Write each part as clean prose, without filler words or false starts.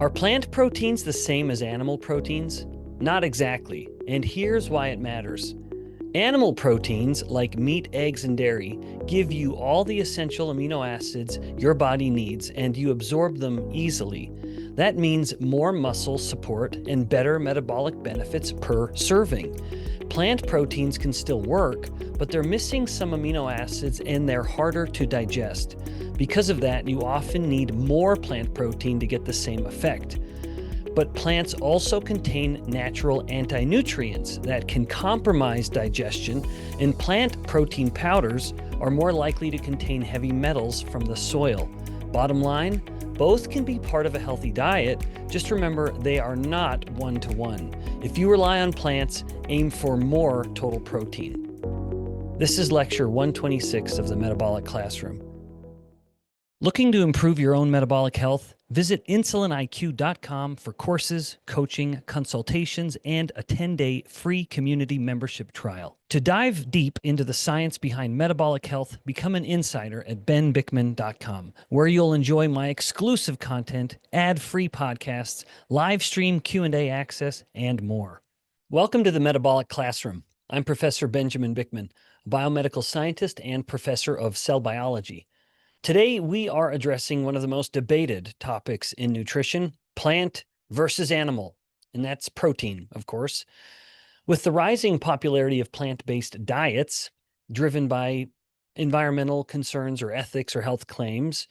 Are plant proteins the same as animal proteins? Not exactly, and here's why it matters. Animal proteins, like meat, eggs, and dairy, give you all the essential amino acids your body needs, and you absorb them easily. That means more muscle support and better metabolic benefits per serving. Plant proteins can still work, but they're missing some amino acids and they're harder to digest. Because of that, you often need more plant protein to get the same effect. But plants also contain natural antinutrients that can compromise digestion, and plant protein powders are more likely to contain heavy metals from the soil. Bottom line, both can be part of a healthy diet. Just remember, they are not one-to-one. If you rely on plants, aim for more total protein. This is lecture 126 of the Metabolic Classroom. Looking to improve your own metabolic health? Visit insuliniq.com for courses, coaching, consultations, and a 10-day free community membership trial. To dive deep into the science behind metabolic health, become an insider at benbikman.com, where you'll enjoy my exclusive content, ad-free podcasts, live stream Q&A access, and more. Welcome to the Metabolic Classroom. I'm Professor Benjamin Bikman, a biomedical scientist and professor of cell biology. Today, we are addressing one of the most debated topics in nutrition, plant versus animal, and that's protein, of course. With the rising popularity of plant-based diets, driven by environmental concerns or ethics or health claims,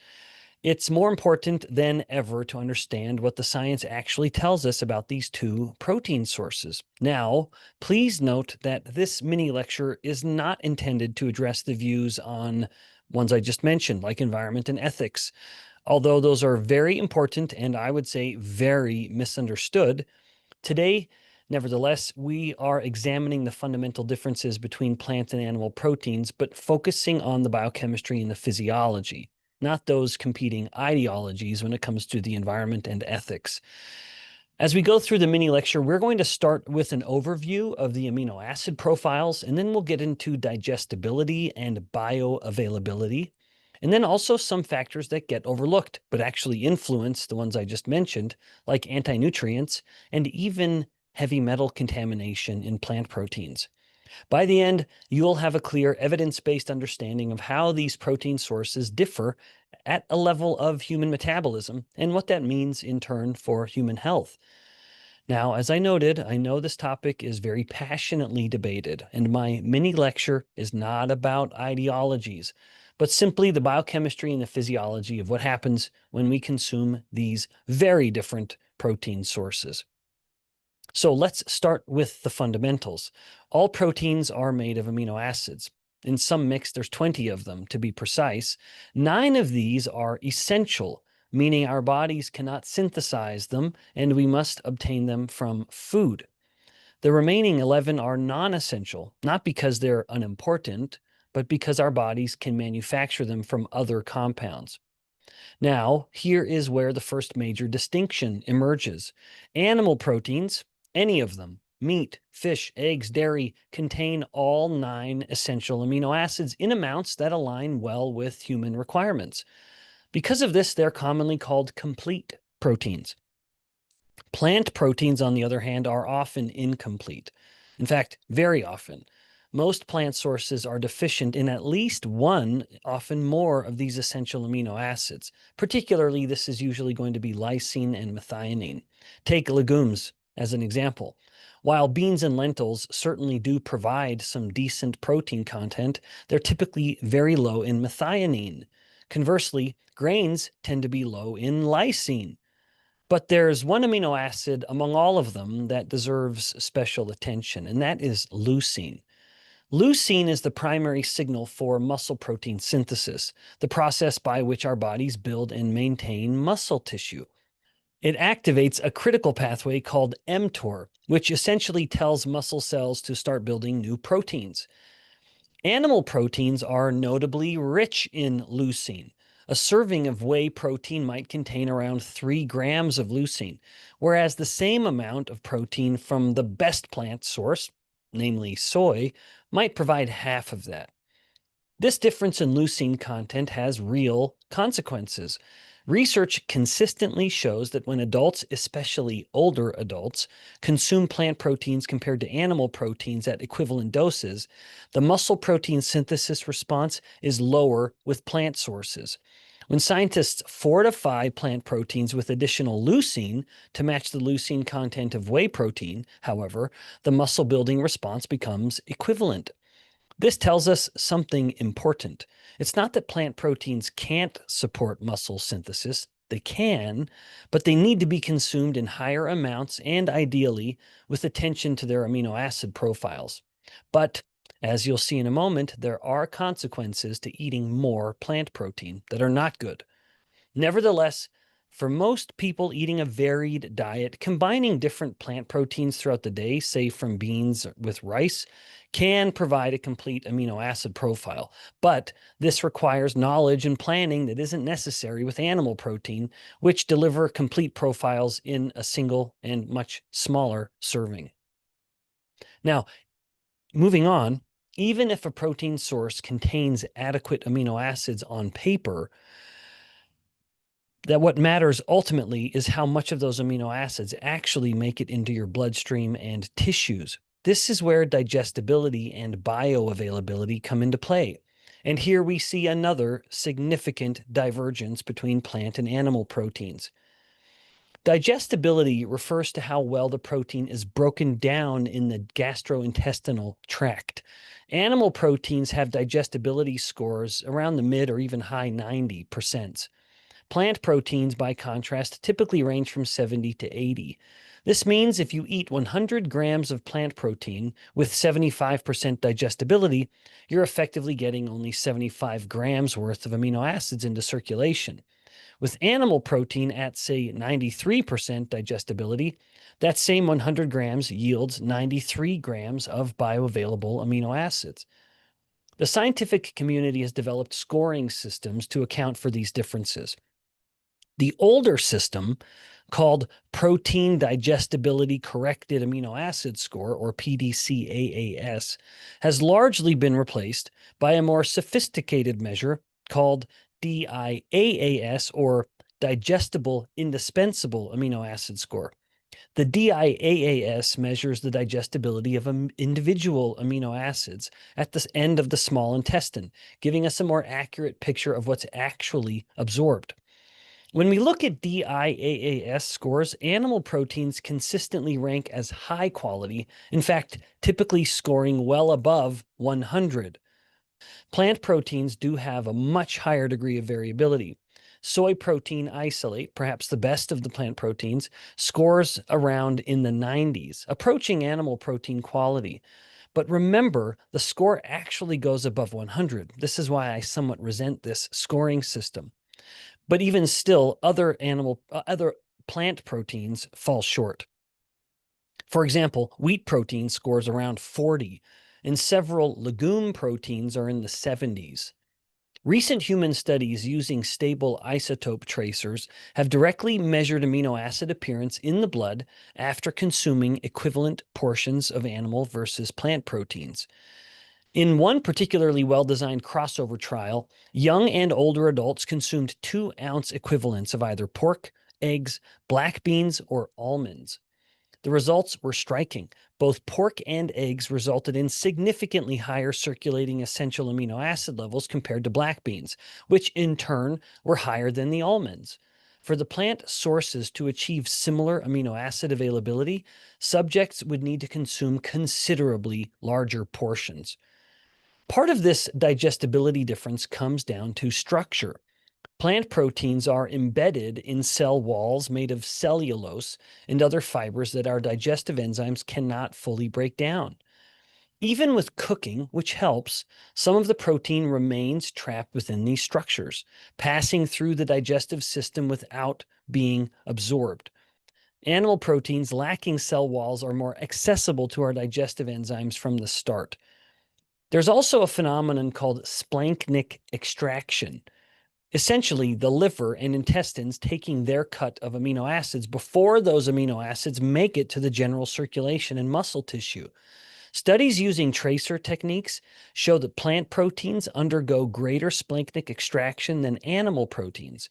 it's more important than ever to understand what the science actually tells us about these two protein sources. Now, please note that this mini lecture is not intended to address the views on ones I just mentioned, like environment and ethics. Although those are very important and I would say very misunderstood, today, nevertheless, we are examining the fundamental differences between plant and animal proteins, but focusing on the biochemistry and the physiology, not those competing ideologies when it comes to the environment and ethics. As we go through the mini lecture, we're going to start with an overview of the amino acid profiles, and then we'll get into digestibility and bioavailability, and then also some factors that get overlooked, but actually influence the ones I just mentioned, like antinutrients and even heavy metal contamination in plant proteins. By the end, you'll have a clear evidence-based understanding of how these protein sources differ at a level of human metabolism and what that means in turn for human health. Now, as I noted, I know this topic is very passionately debated, and my mini lecture is not about ideologies, but simply the biochemistry and the physiology of what happens when we consume these very different protein sources. So let's start with the fundamentals. All proteins are made of amino acids. In some mix, there's 20 of them, to be precise. 9 of these are essential, meaning our bodies cannot synthesize them, and we must obtain them from food. The remaining 11 are non-essential, not because they're unimportant, but because our bodies can manufacture them from other compounds. Now, here is where the first major distinction emerges. Animal proteins, any of them, meat, fish, eggs, dairy, contain all 9 essential amino acids in amounts that align well with human requirements. Because of this, they're commonly called complete proteins. Plant proteins, on the other hand, are often incomplete. In fact, very often. Most plant sources are deficient in at least one, often more, of these essential amino acids. Particularly, this is usually going to be lysine and methionine. Take legumes as an example. While beans and lentils certainly do provide some decent protein content, they're typically very low in methionine. Conversely, grains tend to be low in lysine. But there's one amino acid among all of them that deserves special attention, and that is leucine. Leucine is the primary signal for muscle protein synthesis, the process by which our bodies build and maintain muscle tissue. It activates a critical pathway called mTOR, which essentially tells muscle cells to start building new proteins. Animal proteins are notably rich in leucine. A serving of whey protein might contain around 3 grams of leucine, whereas the same amount of protein from the best plant source, namely soy, might provide half of that. This difference in leucine content has real consequences. Research consistently shows that when adults, especially older adults, consume plant proteins compared to animal proteins at equivalent doses, the muscle protein synthesis response is lower with plant sources. When scientists fortify plant proteins with additional leucine to match the leucine content of whey protein, however, the muscle building response becomes equivalent. This tells us something important. It's not that plant proteins can't support muscle synthesis. They can, but they need to be consumed in higher amounts and ideally with attention to their amino acid profiles. But as you'll see in a moment, there are consequences to eating more plant protein that are not good. Nevertheless, for most people eating a varied diet, combining different plant proteins throughout the day, say from beans with rice, can provide a complete amino acid profile. But this requires knowledge and planning that isn't necessary with animal protein, which deliver complete profiles in a single and much smaller serving. Now, moving on, even if a protein source contains adequate amino acids on paper, that what matters ultimately is how much of those amino acids actually make it into your bloodstream and tissues. This is where digestibility and bioavailability come into play. And here we see another significant divergence between plant and animal proteins. Digestibility refers to how well the protein is broken down in the gastrointestinal tract. Animal proteins have digestibility scores around the mid or even high 90%. Plant proteins, by contrast, typically range from 70 to 80. This means if you eat 100 grams of plant protein with 75% digestibility, you're effectively getting only 75 grams worth of amino acids into circulation. With animal protein at, say, 93% digestibility, that same 100 grams yields 93 grams of bioavailable amino acids. The scientific community has developed scoring systems to account for these differences. The older system, called Protein Digestibility Corrected Amino Acid Score, or PDCAAS, has largely been replaced by a more sophisticated measure called DIAAS, or Digestible Indispensable Amino Acid Score. The DIAAS measures the digestibility of individual amino acids at the end of the small intestine, giving us a more accurate picture of what's actually absorbed. When we look at DIAAS scores, animal proteins consistently rank as high quality, in fact, typically scoring well above 100. Plant proteins do have a much higher degree of variability. Soy protein isolate, perhaps the best of the plant proteins, scores around in the 90s, approaching animal protein quality. But remember, the score actually goes above 100. This is why I somewhat resent this scoring system. But even still, other plant proteins fall short. For example, wheat protein scores around 40, and several legume proteins are in the 70s. Recent human studies using stable isotope tracers have directly measured amino acid appearance in the blood after consuming equivalent portions of animal versus plant proteins. In one particularly well-designed crossover trial, young and older adults consumed 2-ounce equivalents of either pork, eggs, black beans, or almonds. The results were striking. Both pork and eggs resulted in significantly higher circulating essential amino acid levels compared to black beans, which in turn were higher than the almonds. For the plant sources to achieve similar amino acid availability, subjects would need to consume considerably larger portions. Part of this digestibility difference comes down to structure. Plant proteins are embedded in cell walls made of cellulose and other fibers that our digestive enzymes cannot fully break down. Even with cooking, which helps, some of the protein remains trapped within these structures, passing through the digestive system without being absorbed. Animal proteins lacking cell walls are more accessible to our digestive enzymes from the start. There's also a phenomenon called splanchnic extraction. Essentially, the liver and intestines taking their cut of amino acids before those amino acids make it to the general circulation and muscle tissue. Studies using tracer techniques show that plant proteins undergo greater splanchnic extraction than animal proteins.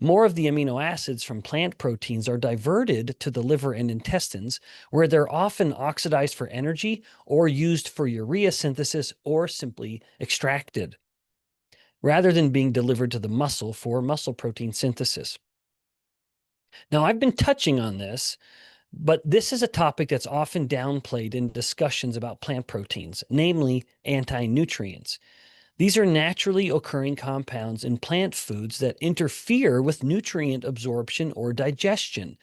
More of the amino acids from plant proteins are diverted to the liver and intestines, where they're often oxidized for energy or used for urea synthesis or simply extracted, rather than being delivered to the muscle for muscle protein synthesis. Now, I've been touching on this, but this is a topic that's often downplayed in discussions about plant proteins, namely anti-nutrients. These are naturally occurring compounds in plant foods that interfere with nutrient absorption or digestion.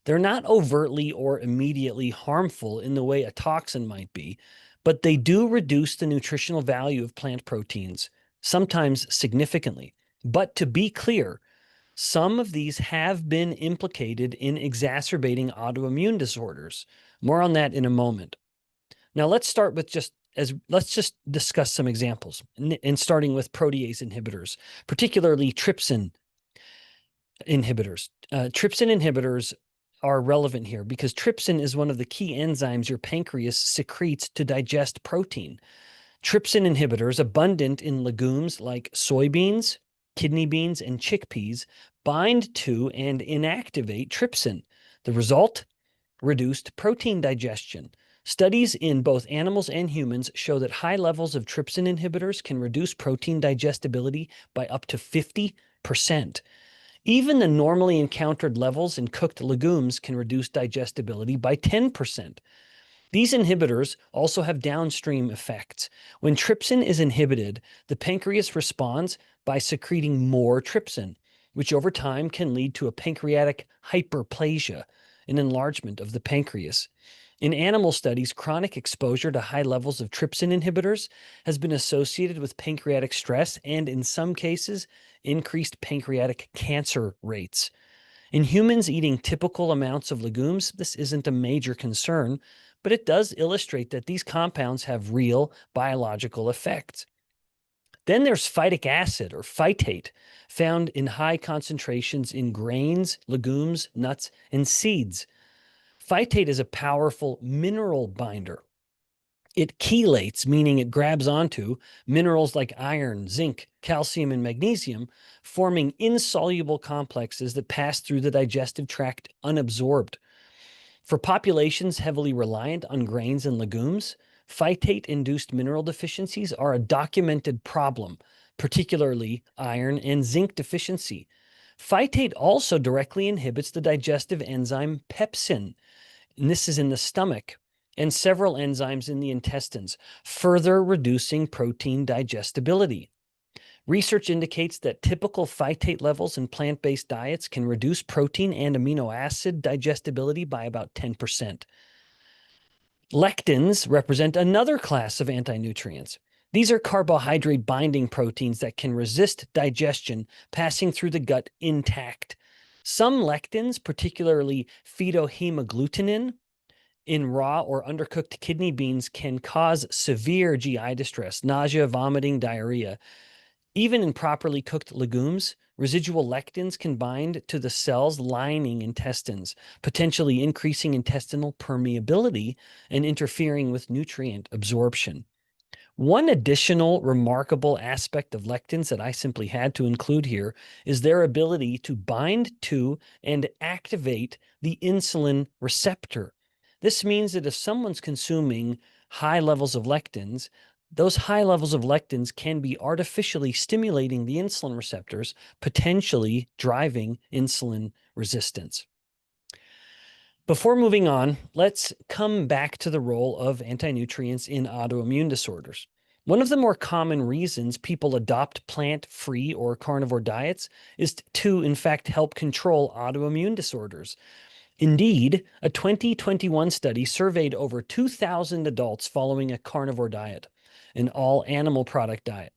They're not overtly or immediately harmful in the way a toxin might be, but they do reduce the nutritional value of plant proteins, sometimes significantly. But to be clear, some of these have been implicated in exacerbating autoimmune disorders. More on that in a moment. Now let's start with let's just discuss some examples, and starting with protease inhibitors, particularly trypsin inhibitors. Trypsin inhibitors are relevant here because trypsin is one of the key enzymes your pancreas secretes to digest protein. Trypsin inhibitors, abundant in legumes like soybeans, kidney beans, and chickpeas, bind to and inactivate trypsin. The result? Reduced protein digestion. Studies in both animals and humans show that high levels of trypsin inhibitors can reduce protein digestibility by up to 50%. Even the normally encountered levels in cooked legumes can reduce digestibility by 10%. These inhibitors also have downstream effects. When trypsin is inhibited, the pancreas responds by secreting more trypsin, which over time can lead to a pancreatic hyperplasia, an enlargement of the pancreas. In animal studies, chronic exposure to high levels of trypsin inhibitors has been associated with pancreatic stress and, in some cases, increased pancreatic cancer rates. In humans eating typical amounts of legumes, this isn't a major concern, but it does illustrate that these compounds have real biological effects. Then there's phytic acid, or phytate, found in high concentrations in grains, legumes, nuts, and seeds. Phytate is a powerful mineral binder. It chelates, meaning it grabs onto minerals like iron, zinc, calcium, and magnesium, forming insoluble complexes that pass through the digestive tract unabsorbed. For populations heavily reliant on grains and legumes, phytate-induced mineral deficiencies are a documented problem, particularly iron and zinc deficiency. Phytate also directly inhibits the digestive enzyme pepsin, and this is in the stomach, and several enzymes in the intestines, further reducing protein digestibility. Research indicates that typical phytate levels in plant-based diets can reduce protein and amino acid digestibility by about 10%. Lectins represent another class of antinutrients. These are carbohydrate-binding proteins that can resist digestion, passing through the gut intact. Some lectins, particularly phytohemagglutinin, in raw or undercooked kidney beans, can cause severe GI distress, nausea, vomiting, diarrhea. Even in properly cooked legumes, residual lectins can bind to the cells lining intestines, potentially increasing intestinal permeability and interfering with nutrient absorption. One additional remarkable aspect of lectins that I simply had to include here is their ability to bind to and activate the insulin receptor. This means that if someone's consuming high levels of lectins, those high levels of lectins can be artificially stimulating the insulin receptors, potentially driving insulin resistance. Before moving on, let's come back to the role of antinutrients in autoimmune disorders. One of the more common reasons people adopt plant-free or carnivore diets is to, in fact, help control autoimmune disorders. Indeed, a 2021 study surveyed over 2,000 adults following a carnivore diet, an all-animal product diet.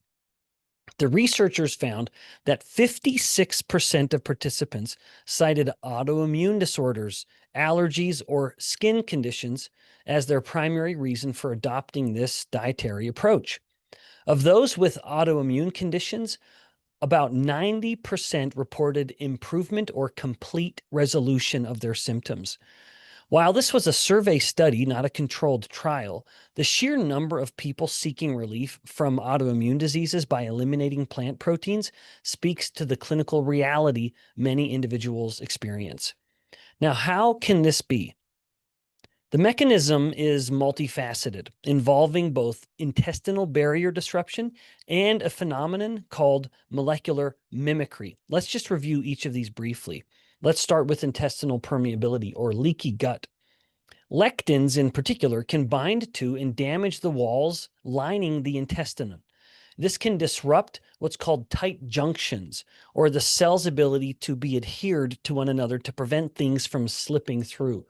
The researchers found that 56% of participants cited autoimmune disorders, allergies, or skin conditions as their primary reason for adopting this dietary approach. Of those with autoimmune conditions, about 90% reported improvement or complete resolution of their symptoms. While this was a survey study, not a controlled trial, the sheer number of people seeking relief from autoimmune diseases by eliminating plant proteins speaks to the clinical reality many individuals experience. Now, how can this be? The mechanism is multifaceted, involving both intestinal barrier disruption and a phenomenon called molecular mimicry. Let's just review each of these briefly. Let's start with intestinal permeability or leaky gut. Lectins, in particular, can bind to and damage the walls lining the intestine. This can disrupt what's called tight junctions, or the cell's ability to be adhered to one another to prevent things from slipping through.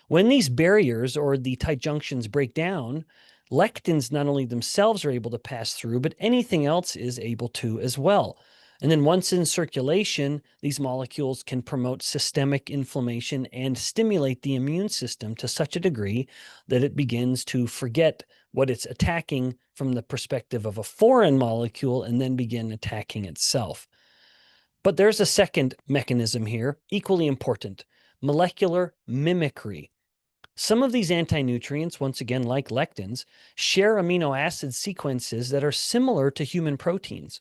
When these barriers or the tight junctions break down, lectins not only themselves are able to pass through, but anything else is able to as well. And then once in circulation, these molecules can promote systemic inflammation and stimulate the immune system to such a degree that it begins to forget what it's attacking from the perspective of a foreign molecule and then begin attacking itself. But there's a second mechanism here, equally important: molecular mimicry. Some of these anti-nutrients, once again like lectins, share amino acid sequences that are similar to human proteins.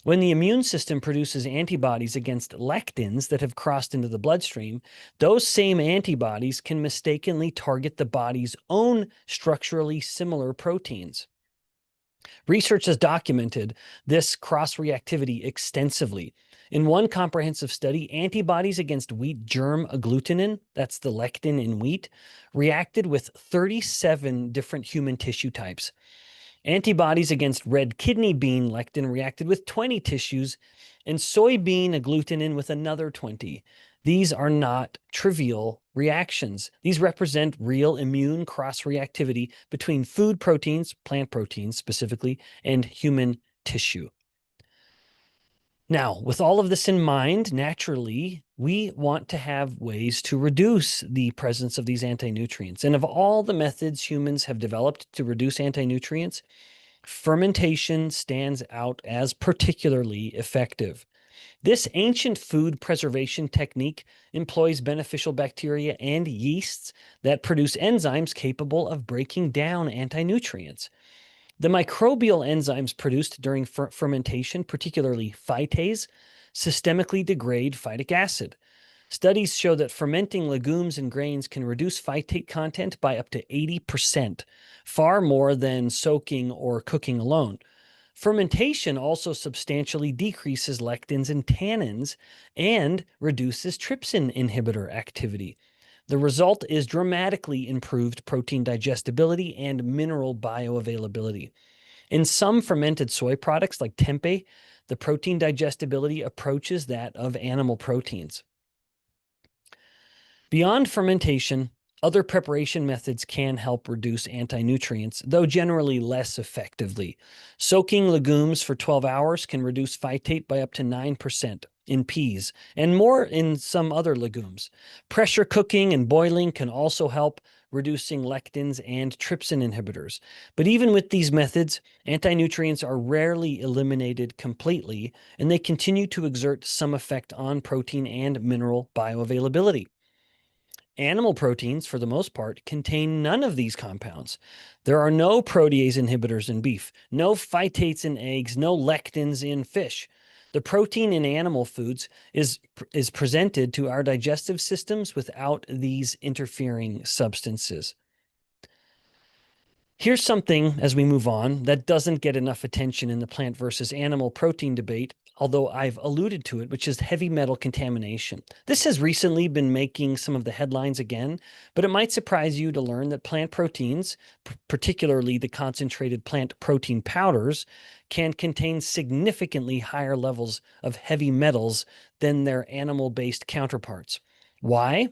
When the immune system produces antibodies against lectins that have crossed into the bloodstream, those same antibodies can mistakenly target the body's own structurally similar proteins. Research has documented this cross-reactivity extensively. In one comprehensive study, antibodies against wheat germ agglutinin, that's the lectin in wheat, reacted with 37 different human tissue types. Antibodies against red kidney bean lectin reacted with 20 tissues, and soybean agglutinin with another 20. These are not trivial reactions. These represent real immune cross-reactivity between food proteins, plant proteins specifically, and human tissue. Now, with all of this in mind, naturally, we want to have ways to reduce the presence of these anti-nutrients. And of all the methods humans have developed to reduce anti-nutrients, fermentation stands out as particularly effective. This ancient food preservation technique employs beneficial bacteria and yeasts that produce enzymes capable of breaking down anti-nutrients. The microbial enzymes produced during fermentation, particularly phytase, systemically degrade phytic acid. Studies show that fermenting legumes and grains can reduce phytate content by up to 80%, far more than soaking or cooking alone. Fermentation also substantially decreases lectins and tannins and reduces trypsin inhibitor activity. The result is dramatically improved protein digestibility and mineral bioavailability. In some fermented soy products like tempeh, the protein digestibility approaches that of animal proteins. Beyond fermentation, other preparation methods can help reduce anti-nutrients, though generally less effectively. Soaking legumes for 12 hours can reduce phytate by up to 9% in peas, and more in some other legumes. Pressure cooking and boiling can also help, reducing lectins and trypsin inhibitors. But even with these methods, anti-nutrients are rarely eliminated completely, and they continue to exert some effect on protein and mineral bioavailability. Animal proteins, for the most part, contain none of these compounds. There are no protease inhibitors in beef, no phytates in eggs, no lectins in fish. The protein in animal foods is presented to our digestive systems without these interfering substances. Here's something, as we move on, that doesn't get enough attention in the plant versus animal protein debate, although I've alluded to it, which is heavy metal contamination. This has recently been making some of the headlines again, but it might surprise you to learn that plant proteins, particularly the concentrated plant protein powders, can contain significantly higher levels of heavy metals than their animal-based counterparts. Why?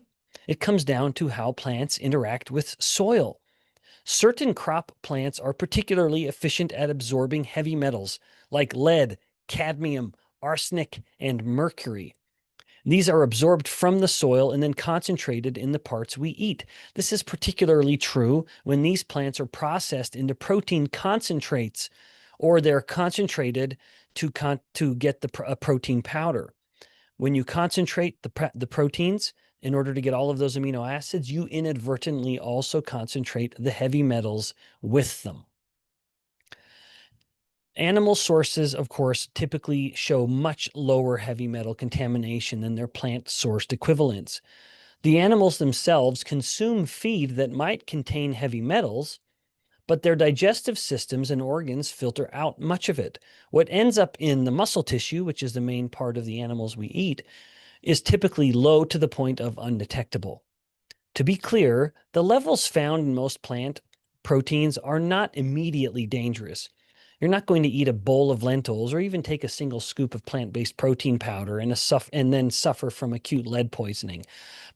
It comes down to how plants interact with soil. Certain crop plants are particularly efficient at absorbing heavy metals like lead, cadmium, arsenic, and mercury. These are absorbed from the soil and then concentrated in the parts we eat. This is particularly true when these plants are processed into protein concentrates, or they're concentrated to get a protein powder. When you concentrate the proteins, in order to get all of those amino acids, you inadvertently also concentrate the heavy metals with them. Animal sources, of course, typically show much lower heavy metal contamination than their plant-sourced equivalents. The animals themselves consume feed that might contain heavy metals, but their digestive systems and organs filter out much of it. What ends up in the muscle tissue, which is the main part of the animals we eat, is typically low to the point of undetectable. To be clear, the levels found in most plant proteins are not immediately dangerous. You're not going to eat a bowl of lentils or even take a single scoop of plant-based protein powder and then suffer from acute lead poisoning.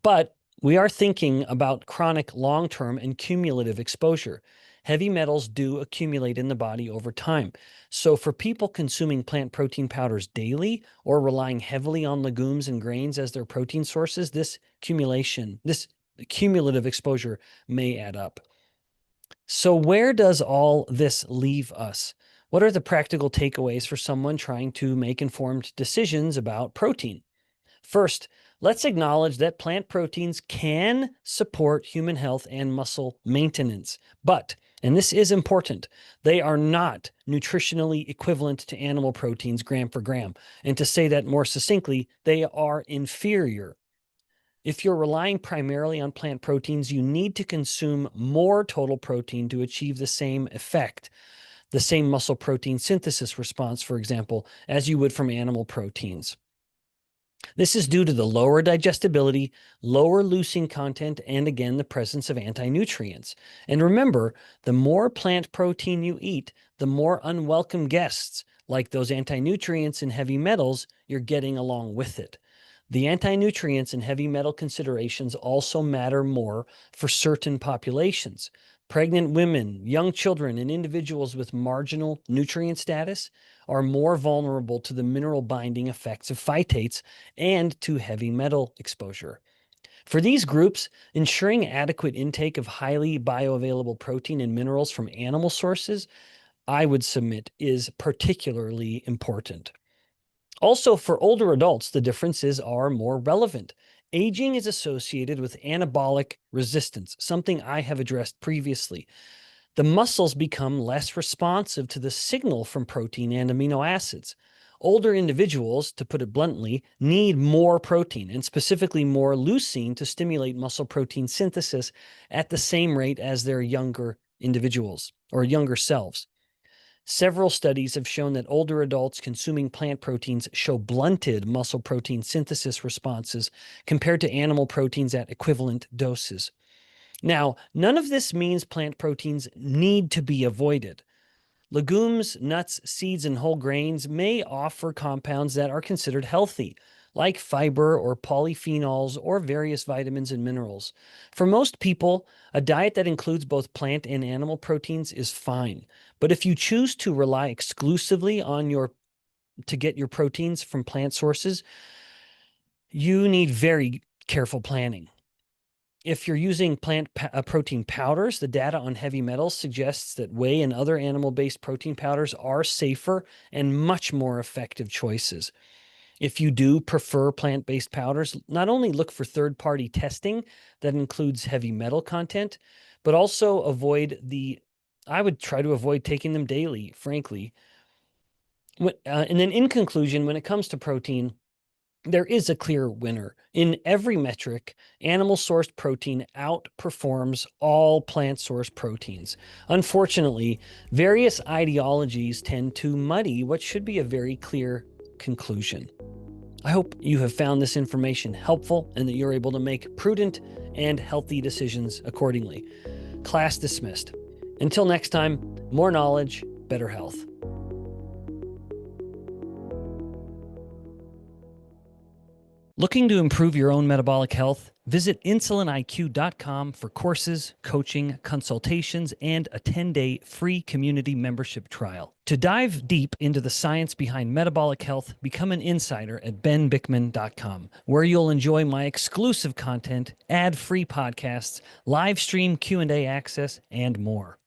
But we are thinking about chronic long-term and cumulative exposure. Heavy metals do accumulate in the body over time. So for people consuming plant protein powders daily or relying heavily on legumes and grains as their protein sources, this cumulative exposure may add up. So where does all this leave us? What are the practical takeaways for someone trying to make informed decisions about protein? First, let's acknowledge that plant proteins can support human health and muscle maintenance, but, and this is important, they are not nutritionally equivalent to animal proteins gram for gram. And to say that more succinctly, they are inferior. If you're relying primarily on plant proteins, you need to consume more total protein to achieve the same effect, the same muscle protein synthesis response, for example, as you would from animal proteins. This is due to the lower digestibility, lower leucine content, and again, the presence of antinutrients. And remember, the more plant protein you eat, the more unwelcome guests, like those antinutrients and heavy metals, you're getting along with it. The antinutrients and heavy metal considerations also matter more for certain populations. Pregnant women, young children, and individuals with marginal nutrient status are more vulnerable to the mineral binding effects of phytates and to heavy metal exposure. For these groups, ensuring adequate intake of highly bioavailable protein and minerals from animal sources, I would submit, is particularly important. Also, for older adults, the differences are more relevant. Aging is associated with anabolic resistance, something I have addressed previously. The muscles become less responsive to the signal from protein and amino acids. Older individuals, to put it bluntly, need more protein, and specifically more leucine, to stimulate muscle protein synthesis at the same rate as their younger individuals or younger selves. Several studies have shown that older adults consuming plant proteins show blunted muscle protein synthesis responses compared to animal proteins at equivalent doses. Now, none of this means plant proteins need to be avoided. Legumes, nuts, seeds, and whole grains may offer compounds that are considered healthy, like fiber or polyphenols or various vitamins and minerals. For most people, a diet that includes both plant and animal proteins is fine. But if you choose to rely exclusively on to get your proteins from plant sources, you need very careful planning. If you're using plant protein powders, the data on heavy metals suggests that whey and other animal-based protein powders are safer and much more effective choices. If you do prefer plant-based powders, not only look for third-party testing that includes heavy metal content, but also I would try to avoid taking them daily, frankly. And then in conclusion, when it comes to protein, there is a clear winner. In every metric, animal-sourced protein outperforms all plant-sourced proteins. Unfortunately, various ideologies tend to muddy what should be a very clear conclusion. I hope you have found this information helpful and that you're able to make prudent and healthy decisions accordingly. Class dismissed. Until next time, more knowledge, better health. Looking to improve your own metabolic health? Visit insuliniq.com for courses, coaching, consultations, and a 10-day free community membership trial. To dive deep into the science behind metabolic health, become an insider at benbikman.com, where you'll enjoy my exclusive content, ad-free podcasts, live stream Q&A access, and more.